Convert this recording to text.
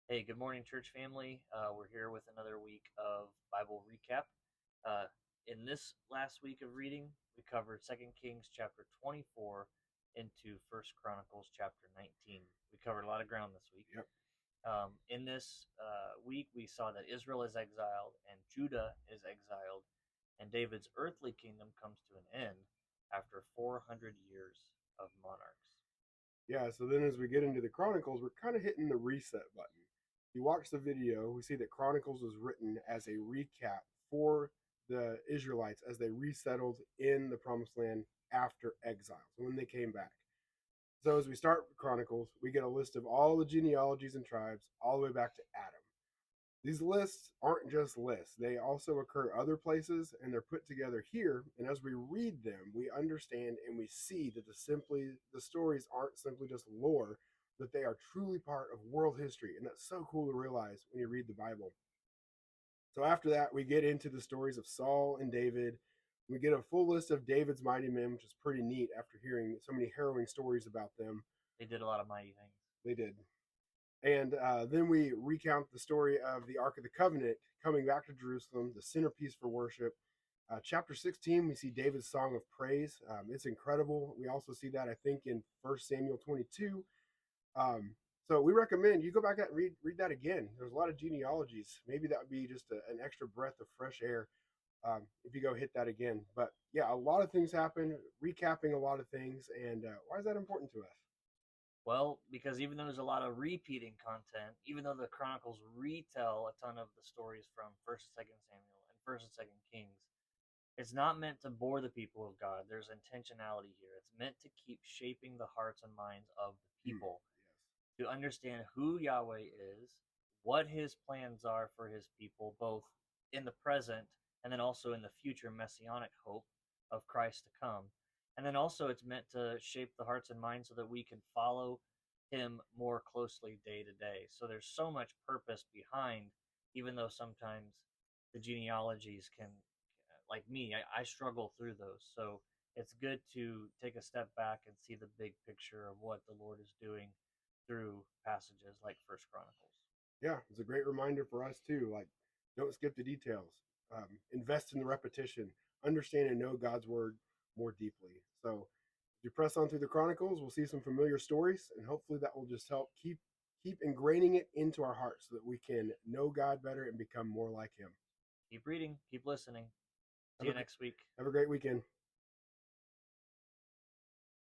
Hey, good morning, church family. We're here with another week of Bible recap. Uh, in this last week of reading, we covered Second Kings chapter 24 into First Chronicles chapter 19. We covered a lot of ground this week. Yep. In this week, we saw that Israel is exiled and Judah is exiled, and David's earthly kingdom comes to an end after 400 years of monarchs. Yeah, so then as we get into the Chronicles, we're kind of hitting the reset button. You watch the video, we see that Chronicles was written as a recap for the Israelites as they resettled in the Promised Land after exile, so when they came back. So as we start Chronicles, we get a list of all the genealogies and tribes all the way back to Adam. These lists aren't just lists, they also occur other places and they're put together here. And as we read them, we understand and we see that the stories aren't simply just lore, that they are truly part of world history. And that's so cool to realize when you read the Bible. So after that, we get into the stories of Saul and David. We get a full list of David's mighty men, which is pretty neat after hearing so many harrowing stories about them. They did a lot of mighty things. They did. And then we recount the story of the Ark of the Covenant coming back to Jerusalem, the centerpiece for worship. Chapter 16, we see David's song of praise. It's incredible. We also see that, I think, in 1 Samuel 22. So we recommend you go back and read that again. There's a lot of genealogies. Maybe that would be just an extra breath of fresh air if you go hit that again. But yeah, a lot of things happen, recapping a lot of things. And why is that important to us? Well, because even though there's a lot of repeating content, even though the Chronicles retell a ton of the stories from First and Second Samuel and First and Second Kings, it's not meant to bore the people of God. There's intentionality here. It's meant to keep shaping the hearts and minds of the people, to understand who Yahweh is, what his plans are for his people, both in the present and then also in the future messianic hope of Christ to come. And then also it's meant to shape the hearts and minds so that we can follow him more closely day to day. So there's so much purpose behind, even though sometimes the genealogies can, like me, I struggle through those. So it's good to take a step back and see the big picture of what the Lord is doing through passages like First Chronicles. Yeah, it's a great reminder for us too. Like, don't skip the details. Invest in the repetition. Understand and know God's word more deeply. So, if you press on through the Chronicles, we'll see some familiar stories, and hopefully that will just help keep ingraining it into our hearts so that we can know God better and become more like Him. Keep reading, keep listening. See Have a you next week. have a great weekend.